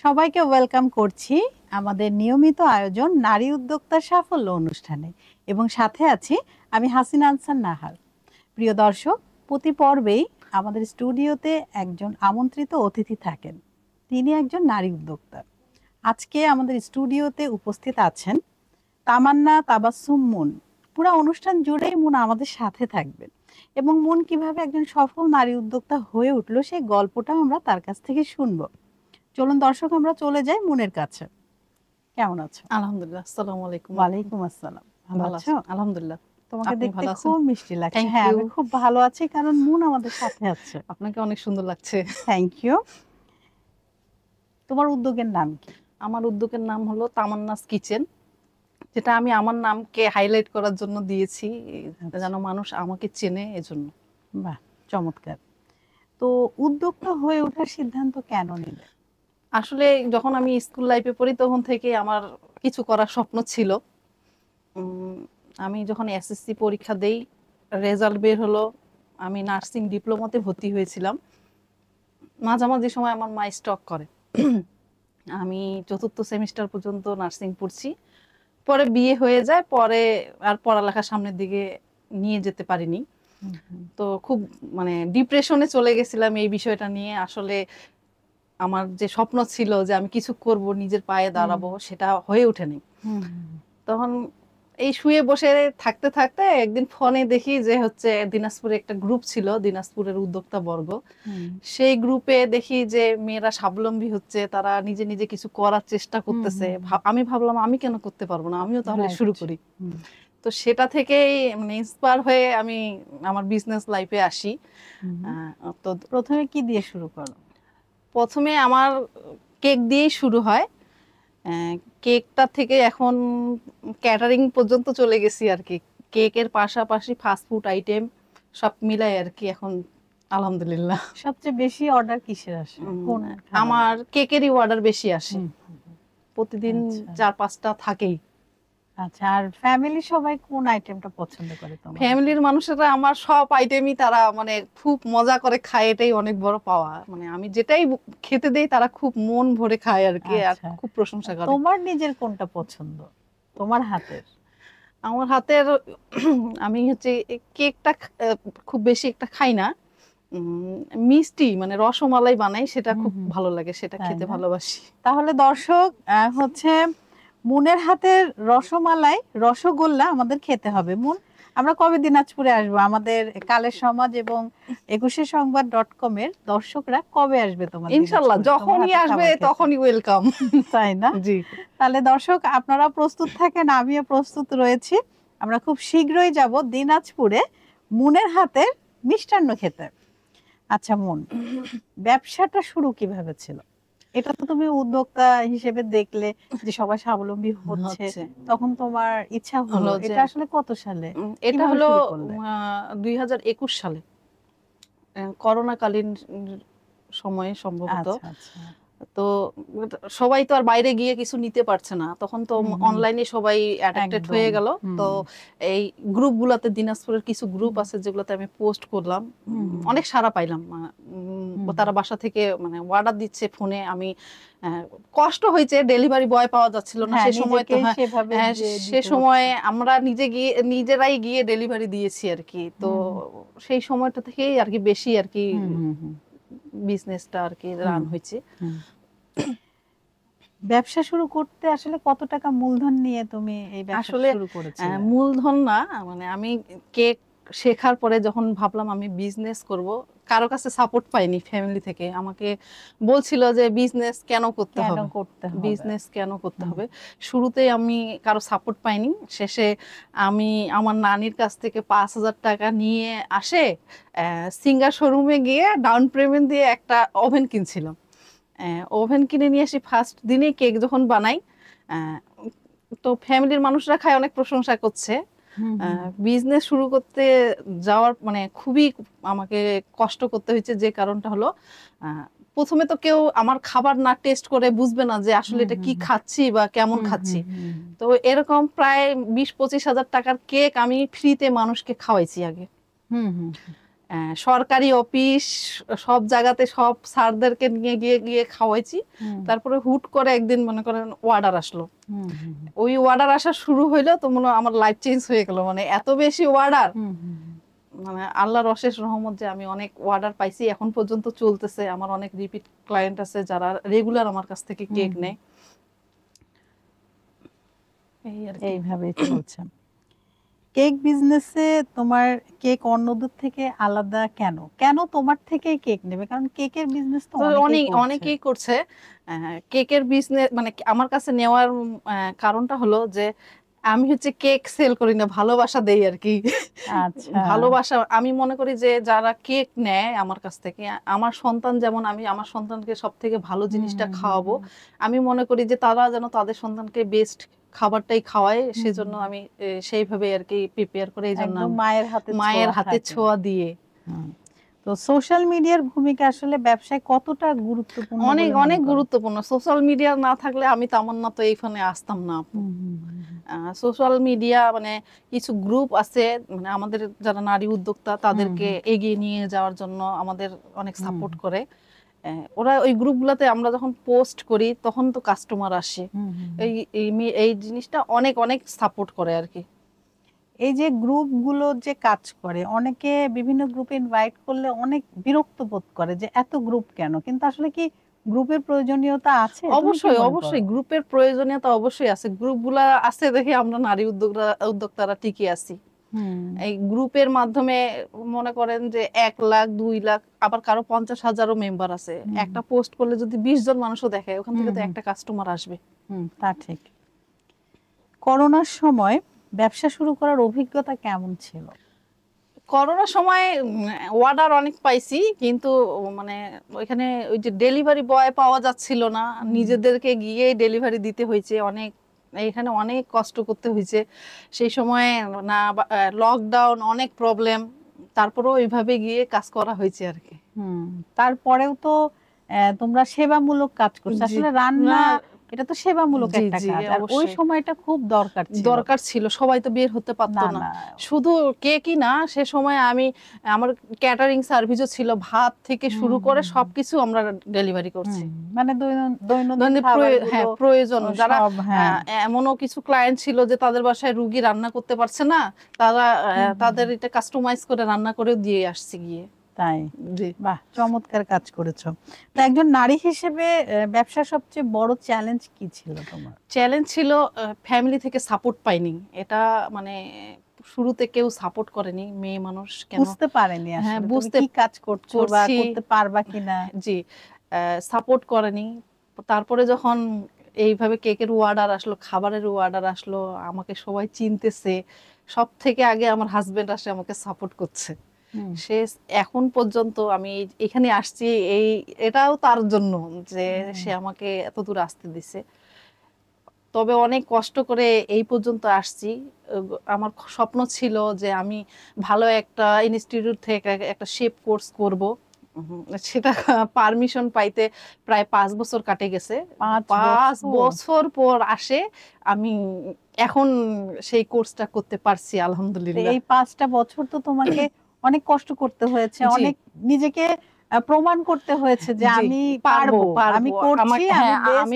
সবাইকে ওয়েলকাম করছি আমাদের নিয়মিত আয়োজন নারী উদ্যোক্তা সাফল্য অনুষ্ঠানে এবং সাথে আছি আমি হাসিনা আনসার নাহার। প্রিয় দর্শক, প্রতি পর্বেই আমাদের স্টুডিওতে একজন আমন্ত্রিত অতিথি থাকেন, তিনি একজন নারী উদ্যোক্তা। আজকে আমাদের স্টুডিওতে উপস্থিত আছেন তামান্না তাবাসসুম মুন। পুরো অনুষ্ঠান জুড়েই মুন আমাদের সাথে থাকবেন এবং মুন কিভাবে একজন সফল নারী উদ্যোক্তা হয়ে উঠলো সেই গল্পটাও আমরা তার কাছ থেকে শুনবো। চলুন দর্শক, আমরা চলে যাই মুনের কাছে। কেমন আছো? আলহামদুলিল্লাহ। আসসালামু আলাইকুম। ওয়ালাইকুম আসসালাম। ভালো আছো? আলহামদুলিল্লাহ। তোমাকে আপনি দেখতে ভালো আছেন? খুব মিষ্টি লাগছে। থ্যাংক হ্যাঁ, ইউ। আমি খুব ভালো আছি কারণ মুন আমাদের সাথে আছে। আপনাকে অনেক সুন্দর লাগছে। Thank you. তোমার উদ্যোগের নাম কি? আমার উদ্যোগের নাম হলো তামান্নাস কিচেন, যেটা আমি আমার নামকে হাইলাইট করার জন্য দিয়েছি, যেন মানুষ আমাকে চেনে এজন্য। বাহ, চমৎকার। তো উদ্যোক্তা হয়ে ওঠার সিদ্ধান্ত কেন নিলে? আসলে যখন আমি স্কুল লাইফে পড়ি তখন থেকে আমার কিছু করার স্বপ্ন ছিল। আমি যখন এসএসসি পরীক্ষা দেই, রেজাল্ট বের হলো, আমি নার্সিং ডিপ্লোমাতে ভর্তি হয়েছিলাম। মাঝামাঝি সময় আমার মা স্ট্রোক করে। আমি চতুর্থ সেমিস্টার পর্যন্ত নার্সিং পড়ছি, পরে বিয়ে হয়ে যায়, পরে আর পড়ালেখা সামনের দিকে নিয়ে যেতে পারিনি। তো খুব ডিপ্রেশনে চলে গেছিলাম এই বিষয়টা নিয়ে। আসলে আমার যে স্বপ্ন ছিল যে আমি কিছু করব, নিজের পায়ে দাঁড়াবো, সেটা হয়ে ওঠেনি। তখন এই শুয়ে বসে থাকতে থাকতে একদিন ফোনে দেখি যে হচ্ছে দিনাজপুরে একটা গ্রুপ ছিল, দিনাজপুরের উদ্যোক্তা বর্গ। সেই গ্রুপে দেখি যে মেয়েরা স্বাবলম্বী হচ্ছে, তারা নিজে নিজে কিছু করার চেষ্টা করতেছে। আমি ভাবলাম আমি কেন করতে পারবো না, আমিও তাহলে শুরু করি। তো সেটা থেকেই ইন্সপায়ার হয়ে আমি আমার বিজনেস লাইফে আসি। তো প্রথমে কি দিয়ে শুরু করো? প্রথমে আমার কেক দিয়েই শুরু হয়। কেকটা থেকে এখন ক্যাটারিং পর্যন্ত চলে গেছি আর কি। কেকের পাশাপাশি ফাস্টফুড আইটেম সব মিলাই আর কি এখন আলহামদুলিল্লাহ। সবচেয়ে বেশি অর্ডার কিসের আসে? আমার কেকেরই অর্ডার বেশি আসে, প্রতিদিন 4-5টা থাকেই। আচ্ছা, আর ফ্যামিলি সবাই কোন আইটেমটা পছন্দ করে তোমার? ফ্যামিলির মানুষেরা আমার সব আইটেমই তারা খুব মজা করে খায়, এটাই অনেক বড় পাওয়া। আমি যেটাই খেতে দেই তারা খুব মন ভরে খায় আর কি, আর খুব প্রশংসা করে। তোমার নিজের কোনটা পছন্দ তোমার হাতের? আমার হাতের আমি হচ্ছে কেকটা খুব বেশি একটা খাই না, মিষ্টি রসমালাই বানাই, সেটা খুব ভালো লাগে, সেটা খেতে ভালোবাসি। তাহলে দর্শক, হচ্ছে মুনের হাতের রসমালাই, রসগোল্লা আমাদের খেতে হবে। মুন, আমরা কবে দিনাজপুরে আসবো? আমাদের কালের সমাজ এবং 21সংবাদ.com এর দর্শকরা কবে আসবে তোমার? ইনশাআল্লাহ যখনই আসবে তখনই ওয়েলকাম। তাই না? জি। তাহলে দর্শক, আপনারা প্রস্তুত থাকেন, আমিও প্রস্তুত রয়েছি। আমরা খুব শীঘ্রই যাব দিনাজপুরে মুনের হাতের মিষ্টান্ন খেতে। আচ্ছা মুন, ব্যবসাটা শুরু কিভাবে ছিল? এটা তো তুমি উদ্যোক্তা হিসেবে দেখলে যে সবাই স্বাবলম্বী হচ্ছে, তখন তোমার ইচ্ছা হলো। এটা আসলে কত সালে? এটা হলো 2021 সালে, করোনাকালীন সময়ে সম্ভবত। তো সবাই তো আর বাইরে গিয়ে কিছু নিতে পারছে না, তখন তো অনলাইনে সবাই অ্যাডাপ্টেড হয়ে গেল। তো এই গ্রুপগুলোতে, দিনাজপুরের কিছু গ্রুপ আছে যেগুলোতে আমি পোস্ট করলাম, অনেক সাড়া পাইলাম। তারা বাসা থেকে অর্ডার দিচ্ছে ফোনে। আমি কষ্ট হয়েছে, ডেলিভারি বয় পাওয়া যাচ্ছিল না সে সময়। তো সে সময় আমরা নিজেরাই গিয়ে ডেলিভারি দিয়েছি আর কি। তো সেই সময়টা থেকেই আর কি বেশি আর কি বিজনেসটা আর কি রান হয়েছে। ব্যবসা শুরু করতে আসলে কত টাকা মূলধন নিয়ে তুমি এই ব্যবসা শুরু করেছিলে? মূলধন না, আমি কেক শেখার পরে যখন ভাবলাম আমি বিজনেস করব, কারো কাছে সাপোর্ট পাইনি ফ্যামিলি থেকে। আমাকে বলছিল যে বিজনেস কেন করতে হবে, বিজনেস কেন করতে হবে। শুরুতেই আমি কারো সাপোর্ট পাইনি। শেষে আমি আমার নানির কাছ থেকে 5,000 টাকা নিয়ে আসে সিঙ্গার শোরুমে গিয়ে ডাউন পেমেন্ট দিয়ে একটা ওভেন কিনছিলাম। ওভেন কিনে নিয়ে আসি, ফার্স্ট দিনেই কেক যখন বানাই, তো ফ্যামিলির মানুষরা খায়, অনেক প্রশংসা করছে। বিজনেস শুরু করতে যাওয়ার খুবই আমাকে কষ্ট করতে হয়েছে। যে কারণটা হলো, প্রথমে তো কেউ আমার খাবার না টেস্ট করে বুঝবে না যে আসলে এটা কি খাচ্ছি বা কেমন খাচ্ছি। তো এরকম প্রায় 20-25 হাজার টাকার কেক আমি ফ্রিতে মানুষকে খাওয়াইছি আগে। সরকারি অফিস সব জায়গাতে সব স্যারদেরকে নিয়ে গিয়ে গিয়ে খাওয়াইছি। তারপরে হুট করে একদিন মনে করেন অর্ডার আসলো। ওই অর্ডার আসা শুরু হইলো তো মনে হয় আমার লাইফ চেঞ্জ হয়ে গেল, মানে এত বেশি অর্ডার, মানে আল্লাহর অশেষ রহমত যে আমি অনেক অর্ডার পাইছি, এখন পর্যন্ত চলতেছে। আমার অনেক রিপিট ক্লায়েন্ট আছে যারা রেগুলার আমার কাছ থেকে কেক নেয়। এইভাবে চলছে। কেক বিজনেসে তোমার কেক অন্যদের থেকে আলাদা কেন? কেন তোমার থেকে কেক নেবে? কারণ কেকের বিজনেস তো অনেকেই করছে। কেকের বিজনেস মানে আমার কাছে নেওয়ার কারণটা হলো যে আমি হচ্ছে কেক সেল করি না, ভালোবাসা দেই আর কি। আচ্ছা। ভালোবাসা, আমি মনে করি যে যারা কেক নেয় আমার কাছ থেকে, আমার সন্তান যেমন আমি আমার সন্তানকে সব থেকে ভালো জিনিসটা খাওয়াবো, আমি মনে করি যে তারা যেন তাদের সন্তানকে বেস্ট খাবারটাই খাওয়ায়, সেজন্য আমি সেইভাবে আর কি প্রিপেয়ার করে, এই জন্য মায়ের হাতে ছোঁয়া দিয়ে। তো সোশ্যাল মিডিয়ার ভূমিকা আসলে ব্যবসায় কতটা গুরুত্বপূর্ণ? অনেক অনেক গুরুত্বপূর্ণ। সোশ্যাল মিডিয়া না থাকলে আমি তামান্না তো এইখানে আসতাম না। সোশ্যাল মিডিয়া মানে কিছু গ্রুপ আছে, মানে আমাদের যারা নারী উদ্যোক্তা তাদেরকে এগিয়ে নিয়ে যাওয়ার জন্য আমাদের অনেক সাপোর্ট করে। ওরা ওই গ্রুপগুলোতে আমরা যখন পোস্ট করি তখন তো কাস্টমার আসে, এই জিনিসটা অনেক অনেক সাপোর্ট করে আর কি। এই যে গ্রুপগুলো যে কাজ করে, অনেকে বিভিন্ন গ্রুপে ইনভাইট করলে অনেক বিরক্ত বোধ করে যে এত গ্রুপ কেন, কিন্তু আসলে কি গ্রুপের প্রয়োজনীয়তা আছে? অবশ্যই অবশ্যই গ্রুপের প্রয়োজনীয়তা অবশ্যই আছে। গ্রুপগুলা আছে দেখে আমরা নারী উদ্যোক্তারা টিকে আছি। এই গ্রুপের মাধ্যমে মনে করেন যে 1 লাখ 2 লাখ আবার কারো 50,000ও মেম্বার আছে। একটা পোস্ট করলে যদি 20 জন মানুষও দেখে, ওখান থেকে তো একটা কাস্টমার আসবে। তা ঠিক। করোনার সময় ব্যবসা শুরু করার অভিজ্ঞতা কেমন ছিল? করোনার সময় অর্ডার অনেক পাইছি, কিন্তু মানে ওইখানে ওই যে ডেলিভারি বয় পাওয়া যাচ্ছিল না, নিজেদেরকে গিয়ে ডেলিভারি দিতে হয়েছে। এখানে অনেক কষ্ট করতে হয়েছে সেই সময়, না লকডাউন, অনেক প্রবলেম, তারপরেও ওইভাবে গিয়ে কাজ করা হয়েছে আর কি। তারপরেও তো তোমরা সেবামূলক কাজ করছো। আসলে রান্না এটা তো সেবামূলক একটা কাজ, আর ওই সময়টা খুব দরকার ছিল। সবাই তো বের হতে পারতো না। শুধু কেকই না, সে সময় আমার ক্যাটারিং সার্ভিসও ছিল, ভাত থেকে শুরু করে সবকিছু আমরা ডেলিভারি করছি। মানে দৈনন্দিন প্রয়োজন, যারা এমনও কিছু ক্লায়েন্ট ছিল যে তাদের বাসায় রুগী রান্না করতে পারছে না, তাদের এটা কাস্টমাইজ করে রান্না করে দিয়ে আসছে গিয়ে। তাই? বাহ, চমৎকার কাজ করেছো। তো একজন নারী হিসেবে ব্যবসার সবচেয়ে বড় চ্যালেঞ্জ কি ছিল তোমার? চ্যালেঞ্জ ছিল ফ্যামিলি থেকে সাপোর্ট পাইনি। এটা মানে শুরুতে কেউ সাপোর্ট করেনি, মেয়ে মানুষ কেন বুঝতে পারেনি আসলে বুঝতে কি কাজ করছো বা করতে পারবা কিনা। জি, সাপোর্ট করেনি। তারপরে যখন এইভাবে কেকের অর্ডার আসলো, খাবারের অর্ডার আসলো, আমাকে সবাই চিনতেছে, সব থেকে আগে আমার হাজবেন্ড আসে আমাকে সাপোর্ট করছে। সে এখন পর্যন্ত আমি এখানে আসছি এটাও তার জন্য, যে সে আমাকে এত দূর আসতে দিছে। তবে অনেক কষ্ট করে এই পর্যন্ত আসছি। আমার স্বপ্ন ছিল যে আমি ভালো একটা ইনস্টিটিউট থেকে একটা শেফ কোর্স করব, সেটা পারমিশন পাইতে প্রায় 5 বছর কাটে গেছে। 5 বছর পর আসে আমি এখন সেই কোর্সটা করতে পারছি আলহামদুলিল্লাহ। এই 5টা বছর তো তোমাকে অনেক কষ্ট করতে হয়েছে, অনেক নিজেকে প্রমাণ করতে হয়েছে যে আমি পারবো, আমি করছি,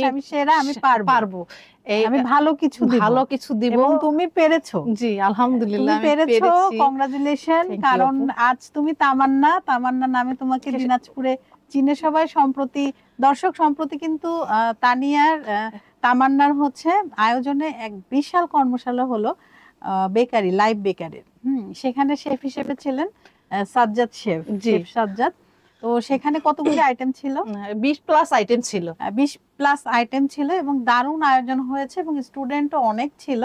আমি সেরা, আমি পারবো, আমি ভালো কিছু দিব। এবং তুমি পেরেছো। জি আলহামদুলিল্লাহ আমি পেরেছো। কংগ্রাচুলেশন। কারণ আজ তুমি তামান্না নামে তোমাকে দিনাজপুরে চিনে সবাই। সম্প্রতি কিন্তু তানিয়ার তামান্নার হচ্ছে আয়োজনে এক বিশাল কর্মশালা হলো বেকারি, লাইভ বেকারির। সেখানে শেফ হিসেবে ছিলেন সাজ্জাদ শেফ সাজ্জাদ। তো সেখানে কতগুলো আইটেম ছিল? 20+ আইটেম ছিল। 20+ আইটেম ছিল এবং দারুণ আয়োজন হয়েছে এবং স্টুডেন্টও অনেক ছিল।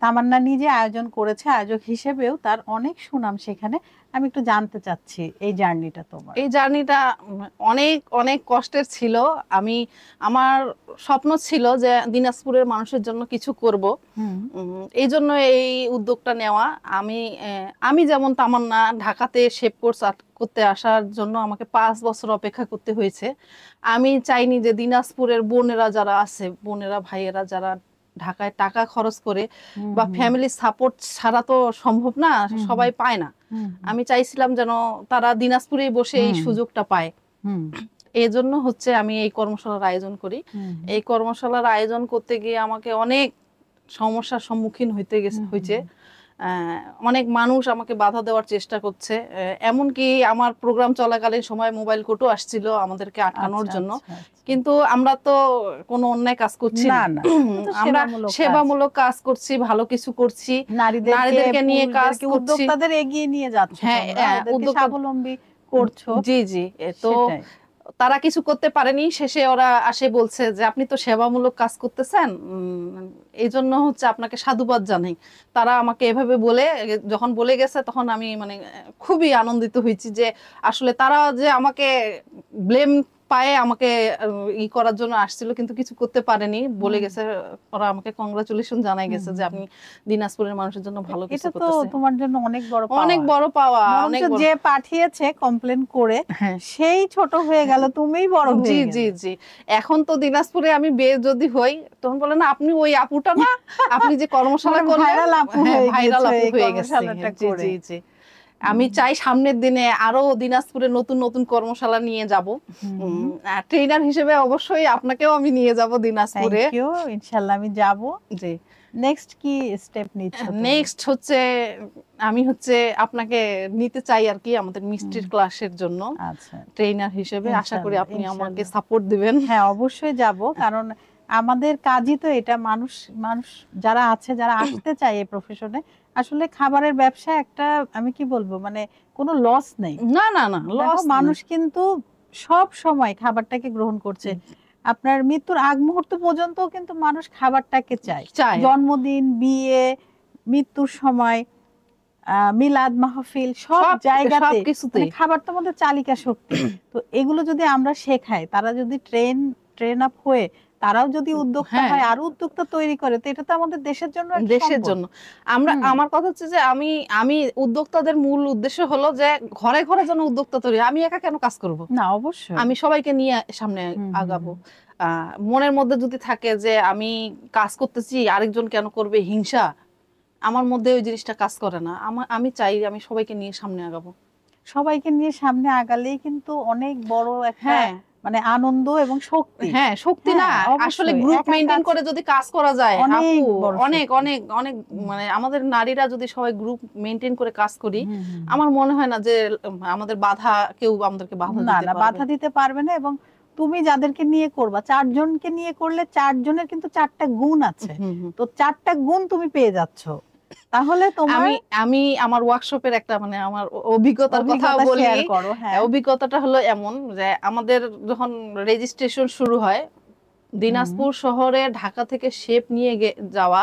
তামান্না নিজে আয়োজন করেছে, আয়োজক হিসেবেও তার অনেক সুনাম সেখানে। আমি একটু জানতে চাচ্ছি এই জার্নিটা তোমার। এই জার্নিটা অনেক অনেক কষ্টের ছিল। আমার স্বপ্ন ছিল যে দিনাজপুরের মানুষের জন্য কিছু করব, এই জন্য এই উদ্যোগটা নেওয়া। আমি যেমন তামান্না ঢাকাতে শেফ কোর্স করতে আসার জন্য আমাকে 5 বছর অপেক্ষা করতে হয়েছে। আমি চাইনি যে দিনাজপুরের বোনেরা যারা আছে, বোনেরা ভাইয়েরা যারা ঢাকায় টাকা খরচ করে বা ফ্যামিলি সাপোর্ট ছাড়া তো সম্ভব না, সবাই পায় না, আমি চাইছিলাম যেন তারা দিনাজপুরে বসে এই সুযোগটা পায়। এই জন্য হচ্ছে আমি এই কর্মশালার আয়োজন করি। এই কর্মশালার আয়োজন করতে গিয়ে আমাকে অনেক সমস্যার সম্মুখীন হয়েছে। অনেক মানুষ আমাকে বাধা দেওয়ার চেষ্টা করছে, এমনকি আমার প্রোগ্রাম চলাকালীন সময় মোবাইল কোর্টও আসছিল আমাদেরকে আটকানোর জন্য। কিন্তু আমরা তো কোনো অন্যায় কাজ করছি না, আমরা সেবামূলক কাজ করছি, ভালো কিছু করছি, নারীদেরকে নিয়ে কাজ করছি, উদ্যোক্তাদের এগিয়ে নিয়ে যাচ্ছি, হ্যাঁ স্বাবলম্বী করছো। জি জি। তো তারা কিছু করতে পারেনি, শেষে ওরা আসে বলছে যে আপনি তো সেবামূলক কাজ করতেছেন, এই জন্য হচ্ছে আপনাকে সাধুবাদ জানাই। তারা আমাকে এভাবে যখন বলে গেছে তখন আমি মানে খুবই আনন্দিত হয়েছি যে আসলে তারা যে আমাকে ব্লেম পায়ে আমাকে ই করার জন্য আসছিল, কিন্তু কিছু করতে পারেনি, বলে গেছে। ওরা আমাকে কংগ্রাচুলেশন জানাই গেছে যে আপনি দিনাজপুরের মানুষের জন্য ভালো কিছু করতেছেন। এটা তো তোমার জন্য অনেক বড় পাওয়া, অনেক বড় পাওয়া। অনেক যে পাঠিয়েছে কমপ্লেন করে সেই ছোট হয়ে গেল, তুমিই বড় হয়ে গেলে। জি জি জি। এখন তো দিনাজপুরে আমি বের যদি হই তখন বলে না আপনি ওই আপুটা না, আপনি যে কর্মশালা করলেন, ভাইরাল আপু হয়ে গেছে। জি জি। আমি চাই সামনের দিনে আরো দিনাজপুরে নতুন নতুন কর্মশালা নিয়ে যাব। ট্রেনার হিসেবে অবশ্যই আপনাকেও আমি নিয়ে যাব দিনাজপুরে। ইনশাআল্লাহ আমি যাব। জি। নেক্সট কি স্টেপ নিচ্ছ? নেক্সট হচ্ছে আমি আপনাকে নিতে চাই আর কি আমাদের মিষ্টির ক্লাসের জন্য। আচ্ছা, ট্রেনার হিসেবে। আশা করি আপনি আমাকে সাপোর্ট দিবেন। হ্যাঁ, অবশ্যই যাব, কারণ আমাদের কাজই তো এটা। মানুষ যারা আছে, যারা আসতে চায় এই প্রফেশনে, আসলে খাবারের ব্যবসা একটা, আমি কি বলবো, মানে কোনো লস নেই। না না না, লস। মানুষ কিন্তু সব সময় খাবারটাকে গ্রহণ করছে। আপনার মৃত্যুর আগ মুহূর্ত পর্যন্ত কিন্তু মানুষ খাবারটাকে চায়। জন্মদিন, বিয়ে, মৃত্যুর সময়, মিলাদ মাহফিল, সব জায়গাতে খাবার তো আমাদের চালিকা শক্তি। তো এগুলো যদি আমরা শেখাই, তারা যদি ট্রেন আপ হয়ে তারাও যদি উদ্যোক্তা হয়, আরো উদ্যোক্তা তৈরি করে, তো এটা তো আমাদের দেশের জন্য আমার কথা হচ্ছে যে আমি উদ্যোক্তাদের মূল উদ্দেশ্য হলো যে ঘরে ঘরে যেন উদ্যোক্তা তৈরি। আমি একা কেন কাজ করব? না, অবশ্যই আমি সবাইকে নিয়ে সামনে আগাবো। মনের মধ্যে যদি থাকে যে আমি কাজ করতেছি, আরেকজন কেন করবে, হিংসা, আমার মধ্যে ওই জিনিসটা কাজ করে না। আমি চাই আমি সবাইকে নিয়ে সামনে আগাবো। সবাইকে নিয়ে সামনে আগালেই কিন্তু অনেক বড় একটা মানে আনন্দ এবং শক্তি। হ্যাঁ, শক্তি না, আসলে গ্রুপ মেইনটেইন করে যদি কাজ করা যায়, অনেক অনেক অনেক মানে আমাদের নারীরা যদি সবাই গ্রুপ মেইনটেইন করে কাজ করি, আমার মনে হয় না যে আমাদের কেউ আমাদেরকে বাধা দিতে পারবে না। এবং তুমি যাদেরকে নিয়ে করবা, 4 জনকে নিয়ে করলে 4 জনের কিন্তু 4টা গুণ আছে, তো 4টা গুণ তুমি পেয়ে যাচ্ছ। তাহলে আমি আমার ওয়ার্কশপের একটা মানে আমার অভিজ্ঞতার কথা বলি। অভিজ্ঞতাটা হলো এমন যে আমাদের যখন রেজিস্ট্রেশন শুরু হয়, দিনাজপুর শহরে ঢাকা থেকে শেপ নিয়ে যাওয়া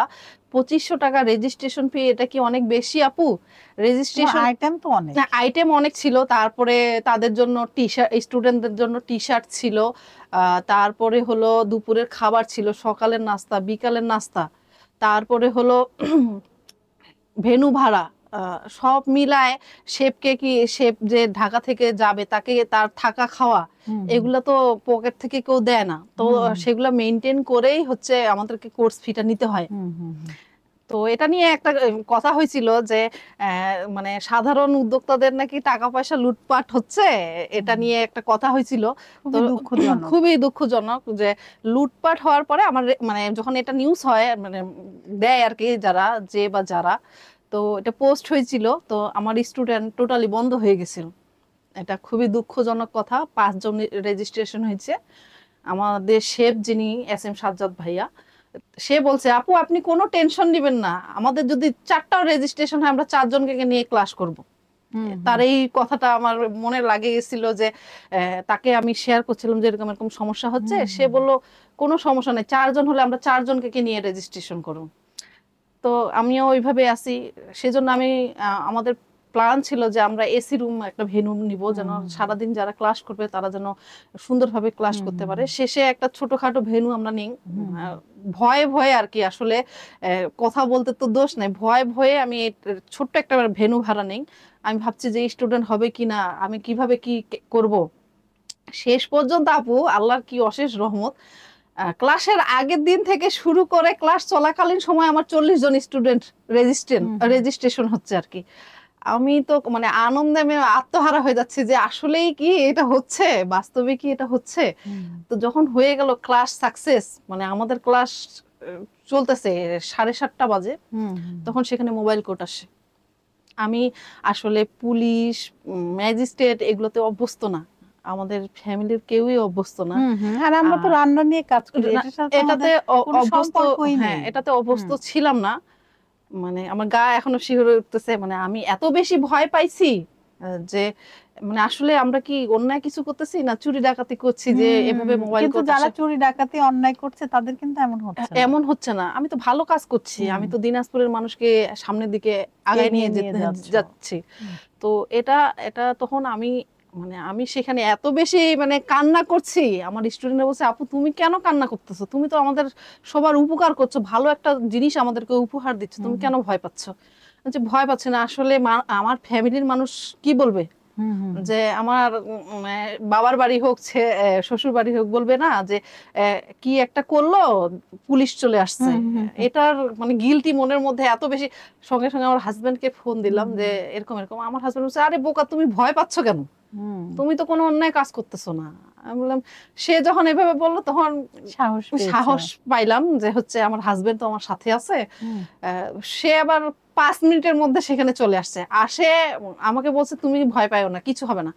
2500 টাকা রেজিস্ট্রেশন ফি। এটা কি অনেক বেশি আপু? রেজিস্ট্রেশন আইটেম অনেক ছিল। তারপরে তাদের জন্য স্টুডেন্টদের জন্য টি শার্ট ছিল, তারপরে হলো দুপুরের খাবার ছিল, সকালের নাস্তা, বিকালের নাস্তা, তারপরে হলো ভেনু ভাড়া, সব মিলায় শেপ যে ঢাকা থেকে যাবে তাকে তার থাকা খাওয়া, এগুলা তো পকেট থেকে কেউ দেয় না। তো সেগুলা মেইনটেইন করেই হচ্ছে আমাদেরকে কোর্স ফিটা নিতে হয়। তো এটা নিয়ে একটা কথা হয়েছিল যে মানে সাধারণ উদ্যোক্তাদের নাকি টাকা পয়সা লুটপাট হচ্ছে, এটা নিয়ে একটা কথা হয়েছিল। তো খুবই দুঃখজনক যে লুটপাট হওয়ার পরে আমার মানে যখন এটা নিউজ হয়, মানে দেয় আর কি যারা, তো এটা পোস্ট হয়েছিল, তো আমার স্টুডেন্ট টোটালি বন্ধ হয়ে গেছিল। এটা খুবই দুঃখজনক কথা। 5 জন রেজিস্ট্রেশন হয়েছে। আমাদের শেফ যিনি SM সাজ্জাদ ভাইয়া, সে বলছে আপু আপনি কোনো টেনশন নেবেন না, আমাদের যদি 4টাও রেজিস্ট্রেশন হয় আমরা 4 জনকে নিয়ে ক্লাস করব। তার এই কথাটা আমার মনে লাগে গেছিল যে তাকে আমি শেয়ার করছিলাম যে এরকম এরকম সমস্যা হচ্ছে। সে বললো কোনো সমস্যা নেই, 4 জন হলে আমরা 4 জনকে নিয়ে রেজিস্ট্রেশন করব। তো আমিও ওইভাবে আছি। সেজন্য আমাদের প্ল্যান ছিল যে আমরা এসি রুম একটা ভেন্যু নিব, যেন সারাদিন যারা ক্লাস করবে তারা যেন সুন্দরভাবে ক্লাস করতে পারে। শেষে একটা ছোটখাটো ভেন্যু আমরা নিই, ভয়ে ভয়ে আর কি, আসলে কথা বলতে তো দোষ নাই, ভয়ে ভয়ে আমি ছোট্ট একটা ভেন্যু ভাড়া নেই। আমি ভাবছি যে স্টুডেন্ট হবে কিনা, আমি কিভাবে কি করব। শেষ পর্যন্ত আপু আল্লাহর কি অশেষ রহমত, ক্লাসের আগের দিন থেকে শুরু করে ক্লাস চলাকালীন সময় আমার 40 জন স্টুডেন্ট রেজিস্ট্রেশন হচ্ছে আর কি। আমি তো মানে আনন্দে আমি আত্মহারা হয়ে যাচ্ছি যে আসলেই কি এটা হচ্ছে, বাস্তবে কি এটা হচ্ছে। তো যখন হয়ে গেল ক্লাস সাকসেস, মানে আমাদের ক্লাস চলতেছে 7:30 বাজে, তখন সেখানে মোবাইল কোর্ট আসে। আমি আসলে পুলিশ, ম্যাজিস্ট্রেট এগুলোতে অভ্যস্ত না, আমাদের ফ্যামিলির কেউই অভ্যস্ত না। আর আমরা তো রান্না নিয়ে কাজ করি, এটার সাথে এটাতে কোনো অভ্যস্ত, সম্পর্কই হ্যাঁ নেই। এটাতে অভ্যস্ত ছিলাম না। মানে আমার গা এখনো শিহরে উঠতেছে, মানে আমি এত বেশি ভয় পাইছি যে মানে আসলে আমরা কি অন্যায় কিছু করতেছি না চুরি ডাকাতি করছি যে এভাবে মোবাইল কিন্তু যারা চুরি ডাকাতি অন্যায় করছে তাদের কিন্তু এমন হচ্ছে না। এমন হচ্ছে না। আমি তো ভালো কাজ করছি, আমি তো দিনাজপুরের মানুষকে সামনের দিকে আগায় নিয়ে যাচ্ছি। তো এটা এটা তখন আমি মানে আমি সেখানে এত বেশি মানে কান্না করছি, আমার স্টুডেন্টরা বলছে আপু তুমি কেন কান্না করতেছো, তুমি তো আমাদের সবার উপকার করছো, ভালো একটা জিনিস আমাদেরকে উপহার দিচ্ছ, তুমি কেন ভয় পাচ্ছ? যে ভয় পাচ্ছে না আসলে, আমার ফ্যামিলির মানুষ কি বলবে, যে আমার বাবার বাড়ি হোক শ্বশুর বাড়ি হোক বলবে না যে কি একটা করলো, পুলিশ চলে আসছে, এটার মানে গিলটি মনের মধ্যে এত বেশি। সঙ্গে সঙ্গে আমার হাজবেন্ডকে ফোন দিলাম যে এরকম এরকম। আমার হাজবেন্ড বলছে আরে বোকা তুমি ভয় পাচ্ছ কেন, তুমি তো কোনো অন্যায় কাজ করতেছো না। আমি বললাম, সে যখন এভাবে বললো তখন সাহস পাইলাম যে হচ্ছে আমার হাজবেন্ড তো আমার সাথে আছে। সে আবার 5 মিনিটের মধ্যে সেখানে চলে আসে আমাকে বলছে তুমি ভয় পাইও না, কিছু হবে না।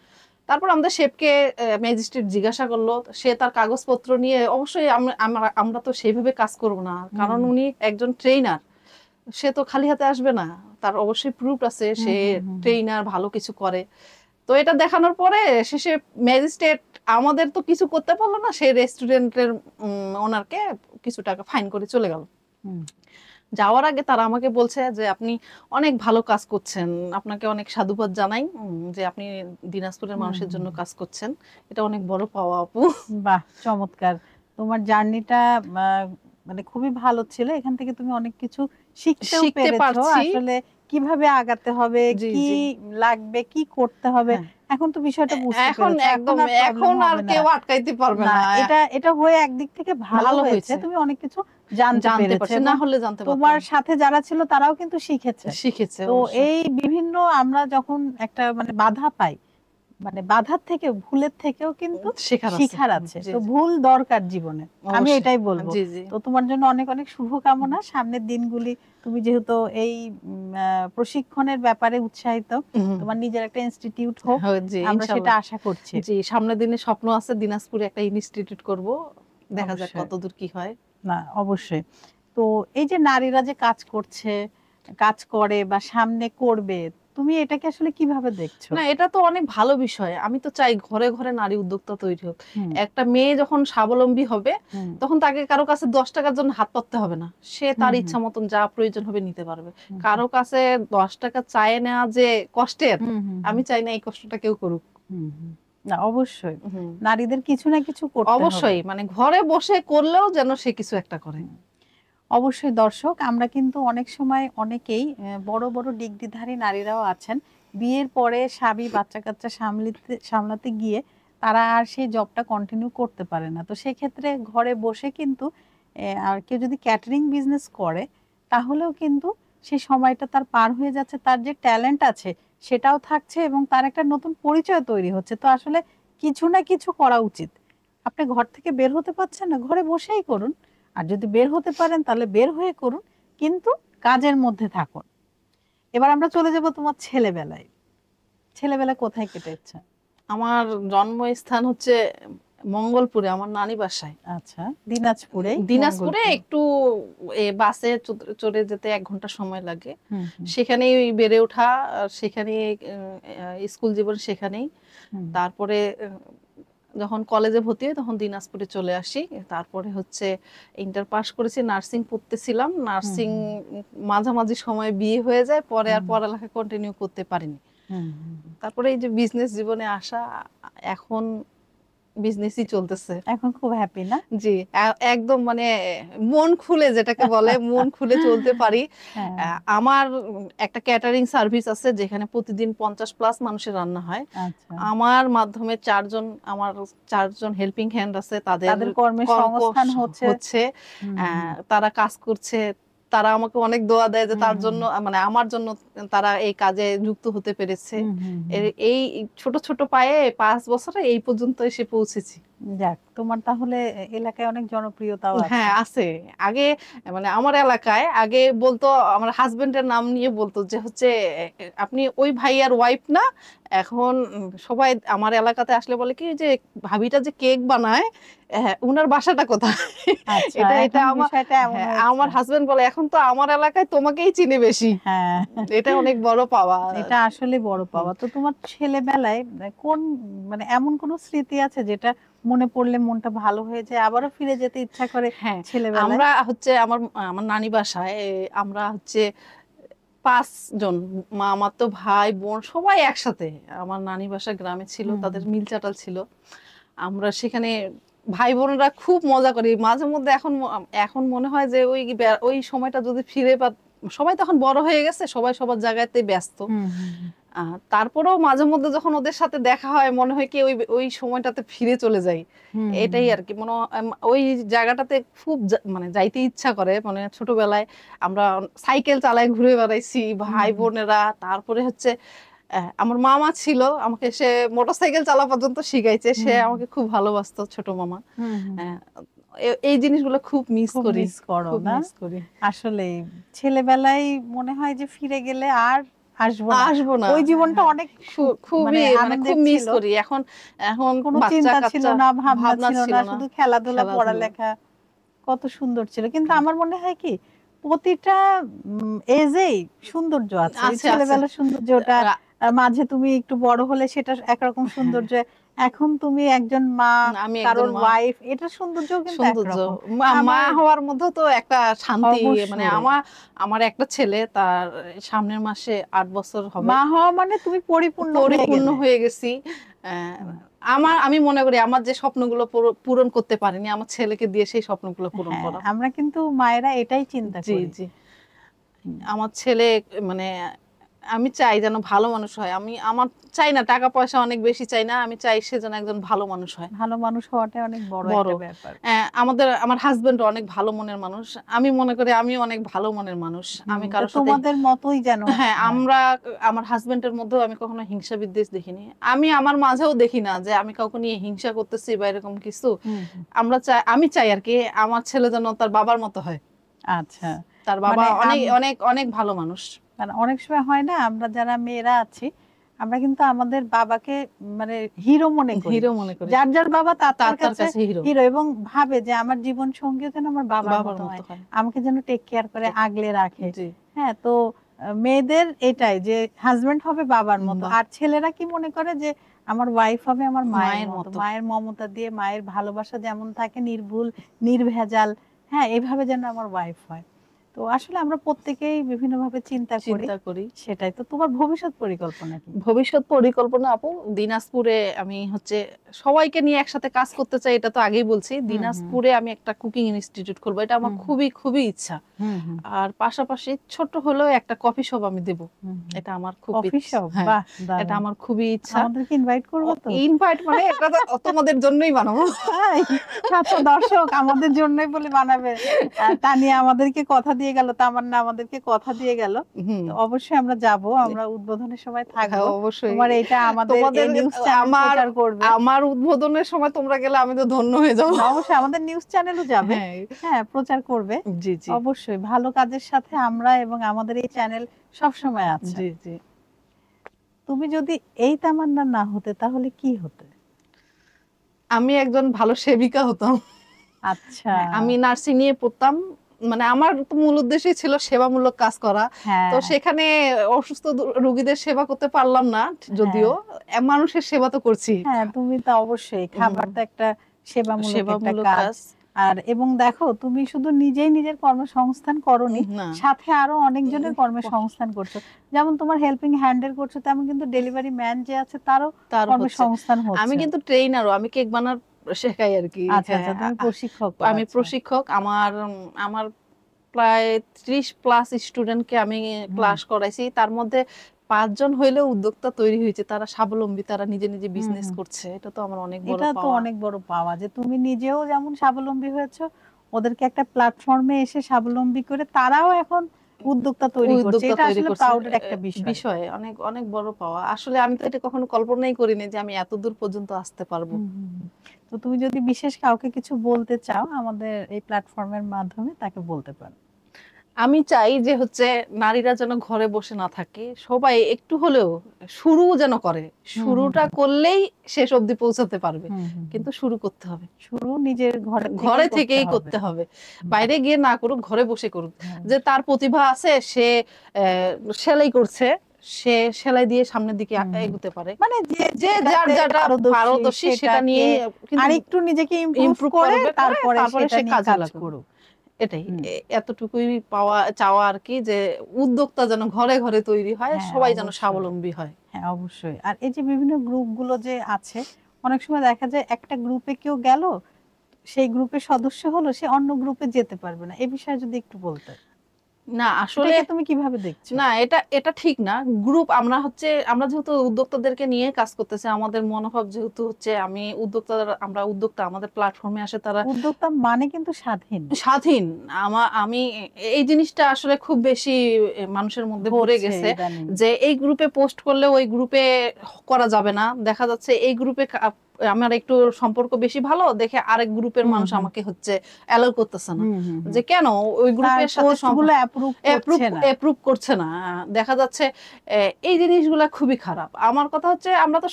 তারপর আমাদের শেফকে ম্যাজিস্ট্রেট জিজ্ঞাসা করলো, সে তার কাগজপত্র নিয়ে, অবশ্যই আমরা তো সেইভাবে কাজ করব না, কারণ উনি একজন ট্রেনার, সে তো খালি হাতে আসবে না, তার অবশ্যই প্রুফ আছে সে ট্রেনার, ভালো কিছু করে। তো এটা দেখানোর পরে শেষে ম্যাজিস্ট্রেট আমাদের তো কিছু করতে পারলো না, সেই রেস্টুরেন্টের ওনারকে কিছু টাকা ফাইন করে চলে গেল। যাওয়ার আগে তারা আমাকে বলছে যে আপনি অনেক ভালো কাজ করছেন, আপনাকে অনেক সাধুবাদ জানাই যে আপনি দিনাজপুরের মানুষের জন্য কাজ করছেন, এটা অনেক বড় পাওয়া আপু। বাহ, চমৎকার। তোমার জার্নিটা মানে খুবই ভালো ছিল, এখান থেকে তুমি অনেক কিছু শিখতে পেরেছো, আসলে কিভাবে আগাতে হবে, কি লাগবে, কি করতে হবে, এখন তো বিষয়টা বুঝতে পেরেছো। এখন আর কেউ আটকাইতে পারবে না। এটা হয়ে একদিক থেকে ভালো হয়েছে, তুমি অনেক কিছু জানতে পেরেছো, না হলে জানতে পারতাম। তোমার সাথে যারা ছিল তারাও কিন্তু শিখেছে। তো এই বিভিন্ন আমরা যখন একটা মানে বাধা পাই, মানে বাধার থেকে, ভুলের থেকেও কিন্তু শেখার আছে। তো ভুল দরকার জীবনে, আমি এটাই বলবো। তো তোমার জন্য অনেক অনেক শুভকামনা সামনের দিনগুলি। তুমি যেহেতু এই প্রশিক্ষণের ব্যাপারে উৎসাহিত, তোমার নিজের একটা ইনস্টিটিউট হোক, আমরা সেটা আশা করছি। জি, সামনের দিনে স্বপ্ন আছে দিনাজপুরে একটা ইনস্টিটিউট করব, দেখা যাক কতদূর কি হয়। না অবশ্যই। তো এই যে নারীরা যে কাজ করছে, কাজ করে বা সামনে করবে, তুমি এটাকে আসলে কিভাবে দেখছো? না, এটা তো অনেক ভালো বিষয়। আমি তো চাই ঘরে ঘরে নারী উদ্যোক্তা তৈরি হোক। একটা মেয়ে যখন স্বাবলম্বী হবে তখন তাকে কারো কাছে 10 টাকার জন্য হাত পাততে হবে না, সে তার ইচ্ছা মতন যা প্রয়োজন হবে নিতে পারবে। কারো কাছে 10 টাকা চায় নেওয়া যে কষ্টের, আমি চাই না এই কষ্টটা কেউ করুক। না অবশ্যই নারীদের কিছু না কিছু করতে হবে, অবশ্যই, মানে ঘরে বসে করলেও যেন সে কিছু একটা করে। অবশ্যই। দর্শক, আমরা কিন্তু অনেক সময় অনেকেই বড় বড় ডিগ্রিধারী নারীরাও আছেন, বিয়ের পরে স্বামী বাচ্চা কাচ্চা সামলাতে গিয়ে তারা আর সেই জবটা কন্টিনিউ করতে পারে না। তো সেক্ষেত্রে ঘরে বসে কিন্তু আর কেউ যদি ক্যাটারিং বিজনেস করে তাহলেও কিন্তু সেই সময়টা তার পার হয়ে যাচ্ছে, তার যে ট্যালেন্ট আছে সেটাও থাকছে এবং তার একটা নতুন পরিচয় তৈরি হচ্ছে। তো আসলে কিছু না কিছু করা উচিত। আপনি ঘর থেকে বের হতে পারছেন না, ঘরে বসেই করুন, আর যদি বের হতে পারেন তাহলে বের হয়ে করুন, কিন্তু কাজের মধ্যে থাকুন। এবার আমরা চলে যাব তোমার ছেলেবেলায়। ছেলেবেলা কোথায় কেটেছে? আমার জন্মস্থান হচ্ছে মঙ্গলপুরে, আমার নানি বাসায়। আচ্ছা, দিনাজপুরে একটু বাসে চড়ে যেতে 1 ঘন্টা সময় লাগে। সেখানেই বেড়ে ওঠা, সেখানেই স্কুল জীবন সেখানেই। তারপরে যখন কলেজে ভর্তি হই তখন দিনাজপুরে চলে আসি। তারপরে হচ্ছে ইন্টার পাস করেছি, নার্সিং পড়তেছিলাম, নার্সিং মাঝামাঝি সময় বিয়ে হয়ে যায়, পরে আর পড়ালেখা কন্টিনিউ করতে পারিনি। তারপরে এই যে বিজনেস জীবনে আসা, এখন বিজনেসই চলতেছে। এখন খুব হ্যাপি না? জি, একদম মানে মন খুলে, যেটাকে বলে মন খুলে চলতে পারি। আমার একটা ক্যাটারিং সার্ভিস আছে যেখানে প্রতিদিন 50+ মানুষের রান্না হয়। আমার মাধ্যমে 4জন হেল্পিং হ্যান্ড আছে, তাদের কর্মসংস্থান হচ্ছে, তারা কাজ করছে, তারা আমাকে অনেক দোয়া দেয় যে হুম, তার হুম, জন্য মানে আমার জন্য তারা এই কাজে যুক্ত হতে পেরেছে। হুম, হুম, হুম। এই ছোট ছোট পায়ে 5 বছরে এই পর্যন্ত এসে পৌঁছেছি। যাক, তোমার তাহলে এলাকায় অনেক জনপ্রিয়তাও আছে। হ্যাঁ আছে। আগে মানে আমার এলাকায় আগে বলতো, আমার হাজবেন্ডের নাম নিয়ে বলতো যে হচ্ছে আপনি ওই ভাইয়ার ওয়াইফ না? এখন সবাই আমার এলাকাতে আসলে বলে কি যে ভাবিটা যে কেক বানায়, উনার বাসাটা কোথায়? আচ্ছা, এটা এটা এখন আমার, বিষয়টা এমন হ্যাঁ হয়েছে। আমার হাজবেন্ড বলে এখন তো আমার এলাকায় তোমাকেই চিনে বেশি। হ্যাঁ, এটা অনেক বড় পাওয়া। এটা আসলে বড় হুম। পাওয়া। তো তোমার ছেলেবেলায় কোন মানে এমন কোন স্মৃতি আছে যেটা মনে পড়লে মনটা ভালো হয়ে যায়, আবারও ফিরে যেতে ইচ্ছা করে হ্যাঁ, ছেলেবেলায়? আমরা হচ্ছে আমার আমার নানি বাসায় আমরা হচ্ছে 5 জন, আমার তো ভাই বোন সবাই একসাথে। আমার নানি বাসা গ্রামে ছিল, হুম, তাদের মিল চাটাল ছিল। আমরা সেখানে ভাই বোনরা খুব মজা করি মাঝে মধ্যে। এখন মনে হয় যে ওই সময়টা যদি ফিরে পা, সবাই তখন বড় হয়ে গেছে, সবাই সবার জায়গাতে ব্যস্ত। হুম, হুম, হুম, তারপরেও মাঝে মধ্যে যখন ওদের সাথে দেখা হয় মনে হয় কি ওই ওই সময়টাতে ফিরে চলে যাই। হুম, হুম, এটাই আর কি মনে ওই জায়গাটাতে খুব মানে যাইতে ইচ্ছা করে। মানে ছোটবেলায় আমরা সাইকেল চালায় ঘুরে বেড়াইছি হুম, ভাই হুম, বোনেরা। তারপরে হচ্ছে আমার মামা ছিল, আমাকে সে মোটরসাইকেল চালা পর্যন্ত শিখাইছে। সে হুম, আমাকে খুব ভালোবাসতো, ছোট মামা। হুম, হুম। আহ, এই জিনিসগুলো খুব মিস খুব করি, মিস করো খুব না? মিস করি। আসলে ছেলেবেলায় মনে হয় যে ফিরে গেলে আর আসবো না। আসবো না। ওই জীবনটা হ্যাঁ, অনেক সুখ মানে খুবই মানে খুব আনন্দের মিস ছিল। করি এখন। এখন কোনো বাচ্চা চিন্তা ছিল কাচ্চা না, ভাবনা ভাবনা ছিল ছিল না, না, শুধু খেলাধুলা, খেলাধুলা। পড়ালেখা। কত সুন্দর ছিল। কিন্তু আমার মনে হয় কি প্রতিটা এজেই সৌন্দর্য আছে। ওই আছে আছে। ছেলেবেলার সৌন্দর্যটা রা- মাঝে তুমি একটু বড় হলে সেটা একরকম হ্যাঁ, সৌন্দর্য। এখন তুমি একজন মা, আমি একজন কারোর মা। ওয়াইফ, এটার সৌন্দর্যও কিন্তু সৌন্দর্য, একরকম। মা মা আমার হওয়ার মধ্যে তো একটা শান্তি। মানে অবশ্যই আমার আমার একটা ছেলে, তার সামনের মাসে 8 বছর হবে। মা হওয়া মানে তুমি পরিপূর্ণ হয়ে পরিপূর্ণ গেলে। হয়ে গেছি। আহ, আমি মনে করি আমার যে স্বপ্নগুলো পূরণ করতে পারিনি, আমার ছেলেকে দিয়ে সেই স্বপ্নগুলো পূরণ হ্যাঁ, করা। আমরা কিন্তু মায়েরা এটাই চিন্তা জি করি। জি। হুম, আমার ছেলে মানে আমি চাই যেন ভালো মানুষ হয়। আমার চাই না টাকা পয়সা অনেক বেশি চাই না, আমি চাই সে যেন একজন ভালো মানুষ হয়। ভালো মানুষ হওয়াটা অনেক বড় বড়, একটা ব্যাপার। আমার হাজবেন্ড অনেক ভালো মনের মানুষ। আমি মনে করি আমি অনেক ভালো মনের মানুষ। আমি তো কারোর সাথে, তোমাদের মতোই যেন হ্যাঁ হয়। আমার হাজবেন্ডের মধ্যেও আমি কখনো হিংসা বিদ্বেষ দেখিনি। আমি আমার মাঝেও দেখি না যে আমি কাউকে নিয়ে হিংসা করতেছি বা এরকম কিছু। হুম, হুম। আমি চাই আর কি আমার ছেলে যেন তার বাবার মতো হয়। আচ্ছা, তার বাবা মানে অনেক অনেক অনেক ভালো মানুষ। মানে অনেক সময় হয় না, আমরা যারা মেয়েরা আছি আমরা কিন্তু আমাদের বাবাকে মানে হিরো মনে করি। হিরো মনে করি, যার যার বাবা তার তার তার তার কাছে কাছে হিরো, হিরো, এবং ভাবে যে আমার জীবন সঙ্গীও যেন আমার বাবার বাবার মতো মতো হয়, হয়। আমাকে যেন টেক কেয়ার করে আগলে রাখে। জি। হ্যাঁ, তো মেয়েদের এটাই যে হাজবেন্ড হবে বাবার মতো, বাহ, আর ছেলেরা কি মনে করে যে আমার ওয়াইফ হবে আমার মায়ের মায়ের মতো, মতো। মায়ের মমতা দিয়ে, মায়ের ভালোবাসা যেমন থাকে নির্ভুল নির্ভেজাল, হ্যাঁ এইভাবে যেন আমার ওয়াইফ হয়। তো আসলে আমরা প্রত্যেকেই বিভিন্নভাবে চিন্তা করি। চিন্তা করি। সেটাই তো। তোমার ভবিষ্যৎ পরিকল্পনা কি? ভবিষ্যৎ পরিকল্পনা আপু, দিনাজপুরে আমি হচ্ছে সবাইকে নিয়ে একসাথে কাজ করতে চাই, এটা তো আগেই বলছি। হুম, হুম, দিনাজপুরে আমি একটা কুকিং ইনস্টিটিউট খুলবো, এটা আমার হুম, খুবই খুবই ইচ্ছা। হুম, হুম, আর পাশাপাশি ছোট হলেও একটা কফি শপ আমি দেব, হুম, হুম। এটা আমার খুব কফি ইচ্ছা। শপ, হ্যাঁ, বাহ এটা দারুণ। আমার খুবই ইচ্ছা। আমাদেরকে ইনভাইট করবো তো? ইনভাইট মানে এটা তো তোমাদের জন্যই বানাবো। তাই? আচ্ছা, দর্শক আমাদের জন্যই বলে বানাবে। তানিয়া আমাদেরকে কথা দিয়ে গেল, তামান্না আমাদেরকে কথা দিয়ে গেল। হুম। তো অবশ্যই আমরা যাব, আমরা উদ্বোধনের সময় থাকবো। হ্যাঁ অবশ্যই। তোমার এটা আমাদের তোমাদের এই নিউজ চ্যানেল আমার প্রচার করবে। আমার উদ্বোধনের সময় তোমরা গেলে আমি তো ধন্য হয়ে যাবো। অবশ্যই আমাদের নিউজ চ্যানেলও যাবে। হ্যাঁ। হ্যাঁ, প্রচার করবে। জি জি। অবশ্যই ভালো কাজের সাথে আমরা এবং আমাদের এই চ্যানেল সবসময় আছে। জি জি। তুমি যদি এই তামান্না না হতে তাহলে কি হতে? আমি একজন ভালো সেবিকা হতাম। আচ্ছা। হ্যাঁ, আমি নার্সিং নিয়ে পড়তাম। মানে আমার তো মূল উদ্দেশ্যই ছিল সেবামূলক কাজ করা। তো হ্যাঁ, সেখানে অসুস্থ রোগীদের সেবা করতে পারলাম না হ্যাঁ, যদিও, মানুষের সেবা তো করছি। হ্যাঁ, তুমি তো অবশ্যই, উম, খাবার তো একটা সেবামূলক একটা সেবামূলক কাজ। কাজ। আর এবং দেখো তুমি শুধু নিজেই নিজের কর্মসংস্থান করোনি, না, সাথে আরো অনেকজনের কর্মসংস্থান করছো। যেমন তোমার হেল্পিং হ্যান্ডের করছো, তেমন কিন্তু ডেলিভারি ম্যান যে আছে তারও তার হচ্ছে কর্মসংস্থান আমি হচ্ছে। কিন্তু ট্রেইনারও, আমি কেক বানার শেখাই আর কি। আচ্ছা, হ্যাঁ, আচ্ছা, তুমি প্রশিক্ষক। আমি আচ্ছা। প্রশিক্ষক। আমার প্রায় 30+ স্টুডেন্টকে আমি হুম, ক্লাস করাইছি। তার মধ্যে 5 জন হইলেও উদ্যোক্তা তৈরি হয়েছে, তারা স্বাবলম্বী, তারা নিজে নিজে হুম, বিজনেস হুম। করছে। এটা তো আমার অনেক বড় এটা তো পাওয়া। অনেক বড় পাওয়া যে তুমি নিজেও যেমন স্বাবলম্বী হয়েছো, ওদেরকে একটা প্ল্যাটফর্মে এসে স্বাবলম্বী করে তারাও এখন উদ্যোক্তা তৈরি করছে। উদ্যোক্তা এটা তৈরি আসলে করছে। প্রাউডের একটা বিষয়। বিষয় অনেক অনেক বড় পাওয়া। আসলে আমি তো এটা কখনো কল্পনাই করিনি যে আমি এত দূর পর্যন্ত আসতে পারবো। তো তুমি যদি বিশেষ কাউকে কিছু বলতে চাও আমাদের এই প্ল্যাটফর্মের মাধ্যমে তাকে বলতে পারো। আমি চাই যে হচ্ছে নারীরা যেন ঘরে বসে না থাকে, সবাই একটু হলেও শুরু যেন করে। শুরুটা করলেই শেষ অবধি পৌঁছাতে পারবে, কিন্তু শুরু করতে হবে। শুরু নিজের ঘরে থেকেই করতে হবে, বাইরে গিয়ে না করুক, ঘরে বসে করুক। যে তার প্রতিভা আছে, সে সেলাই করছে, সে সেলাই দিয়ে সামনের দিকে এগোতে পারে। মানে যে যার যেটা পারদর্শী সেটা নিয়ে আরেকটু নিজেকে ইমপ্রুভ করে তারপরে সে নিয়ে কাজে কাজ লাগুক। করুক। এটাই, এতটুকুই চাওয়া আর কি, যে উদ্যোক্তা যেন ঘরে ঘরে তৈরি হয়, সবাই যেন স্বাবলম্বী হয়। হ্যাঁ অবশ্যই। আর এই যে বিভিন্ন গ্রুপগুলো যে আছে, অনেক সময় দেখা যায় একটা গ্রুপে কেউ গেল, সেই গ্রুপের সদস্য হলো, সে অন্য গ্রুপে যেতে পারবে না। এই বিষয়ে যদি একটু বলতে। না আসলে তুমি কিভাবে দেখছো? না, এটা ঠিক না। গ্রুপ আমরা যেহেতু উদ্যোক্তাদেরকে নিয়ে কাজ করতেছি, আমাদের মনোভাব যেহেতু হচ্ছে আমরা উদ্যোক্তা, আমাদের প্ল্যাটফর্মে আসে তারা উদ্যোক্তা মানে কিন্তু স্বাধীন। স্বাধীন। আমি এই জিনিসটা আসলে খুব বেশি মানুষের মধ্যে ভরে গেছে, যে এই গ্রুপে পোস্ট করলে ওই গ্রুপে করা যাবে না। দেখা যাচ্ছে এই গ্রুপে আমার একটু সম্পর্ক বেশি ভালো দেখে আরেক গ্রুপের মানুষ আমাকে হচ্ছে অ্যালাউ করতেছে না, যে কেন ওই গ্রুপের সাথে অ্যাপ্রুভ করছে না। দেখা যাচ্ছে এই জিনিসগুলা খুবই খারাপ। আমার কথা হচ্ছে আমরা তো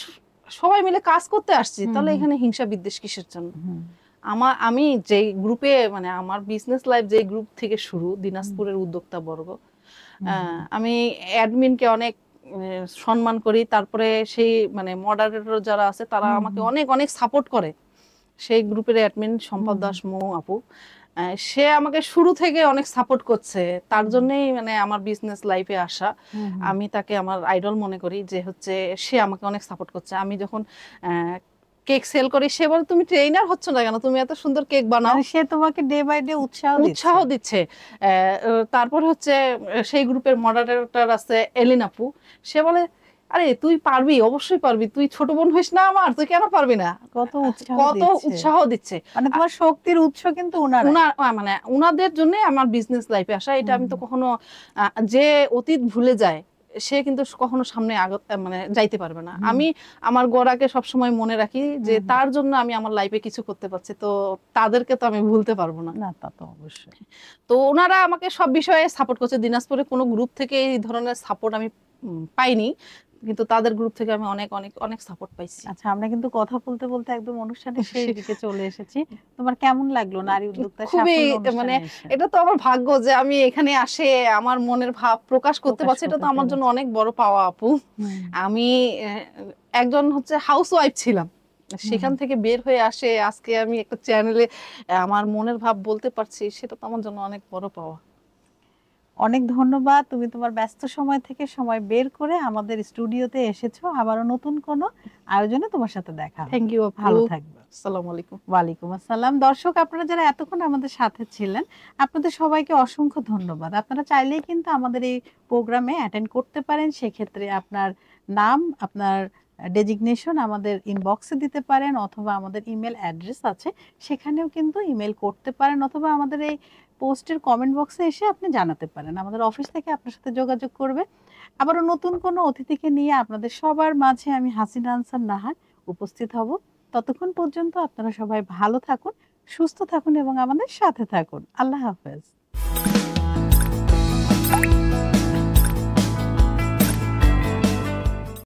সবাই মিলে কাজ করতে আসছি, তাহলে এখানে হিংসা বিদ্বেষ কিসের জন্য? আমি যে গ্রুপে, মানে আমার বিজনেস লাইফ যে গ্রুপ থেকে শুরু, দিনাজপুরের উদ্যোক্তা বর্গ, আমি অ্যাডমিনকে অনেক সম্মান করি। তারপরে সেই মানে মডারেটর যারা আছে তারা আমাকে অনেক অনেক সাপোর্ট করে। সেই গ্রুপের অ্যাডমিন সম্পদ দাস মৌ আপু, সে আমাকে শুরু থেকে অনেক সাপোর্ট করছে। তার জন্যই মানে আমার বিজনেস লাইফে আসা। আমি তাকে আমার আইডল মনে করি, যে হচ্ছে সে আমাকে অনেক সাপোর্ট করছে। আমি যখন কেক সেল করি, সে বলে তুমি ট্রেনার হচ্ছ না কেন, তুমি এত সুন্দর কেক বানাও। সে তোমাকে ডে বাই ডে উৎসাহ দিচ্ছে। তারপর হচ্ছে সেই গ্রুপের মডারেটর আছে এলিন আপু, সে বলে আরে তুই পারবি, অবশ্যই পারবি, তুই ছোট বোন হইস না আমার, তুই কেন পারবি না। কত উৎসাহ দিচ্ছে। মানে তোমার শক্তির উৎস কিন্তু মানে উনাদের জন্য আমার বিজনেস লাইফে আসা। এটা আমি তো কখনো, যে অতীত ভুলে যায় সে কিন্তু কখনো সামনে মানে যাইতে পারবে না। আমি আমার গোড়াকে সবসময় মনে রাখি, যে তার জন্য আমি আমার লাইফে কিছু করতে পারছি, তো তাদেরকে তো আমি ভুলতে পারবো না। না তা তো অবশ্যই। তো ওনারা আমাকে সব বিষয়ে সাপোর্ট করছে। দিনাজপুরে কোনো গ্রুপ থেকে এই ধরনের সাপোর্ট আমি পাইনি, কিন্তু তাদের গ্রুপ থেকে আমি অনেক অনেক অনেক সাপোর্ট পাইছি। আচ্ছা, আমরা কিন্তু কথা বলতে বলতে একদম অনুষ্ঠানের শেষ দিকে চলে এসেছি। তোমার কেমন লাগলো নারী উদ্যোক্তা সাফল্য অনুষ্ঠানে? মানে এটা তো আমার ভাগ্য যে আমি এখানে আসে আমার মনের ভাব প্রকাশ করতে পারছি। এটা তো আমার জন্য অনেক বড় পাওয়া আপু। আমি একজন হচ্ছে হাউসওয়াইফ ছিলাম, সেখান থেকে বের হয়ে আসে আজকে আমি একটা চ্যানেলে আমার মনের ভাব বলতে পারছি, সেটা তো আমার জন্য অনেক বড় পাওয়া। অনেক ধন্যবাদ, তুমি তোমার ব্যস্ত সময় থেকে সময় বের করে আমাদের স্টুডিওতে এসেছো। আবারও নতুন কোনো আয়োজনে তোমার সাথে দেখা। থ্যাংক ইউ, ভালো থাকবে। আসসালামু আলাইকুম। ওয়ালাইকুম আসসালাম। দর্শক, আপনারা যারা এতক্ষণ আমাদের সাথে ছিলেন, আপনাদের সবাইকে অসংখ্য ধন্যবাদ। আপনারা চাইলেই কিন্তু আমাদের এই প্রোগ্রামে অ্যাটেন্ড করতে পারেন। সেক্ষেত্রে আপনার নাম, আপনার ডেজিগনেশন আমাদের ইনবক্সে দিতে পারেন, অথবা আমাদের ইমেল অ্যাড্রেস আছে সেখানেও কিন্তু ইমেল করতে পারেন, অথবা আমাদের এই পোস্টের কমেন্ট বক্সে এসে আপনি জানাতে পারেন। আমাদের অফিস থেকে আপনার সাথে যোগাযোগ করবে। আবারও নতুন কোনো অতিথিকে নিয়ে আপনাদের সবার মাঝে আমি হাসিনা আনসার নাহার উপস্থিত হব। ততক্ষণ পর্যন্ত আপনারা সবাই ভালো থাকুন, সুস্থ থাকুন এবং আমাদের সাথে থাকুন। আল্লাহ হাফেজ।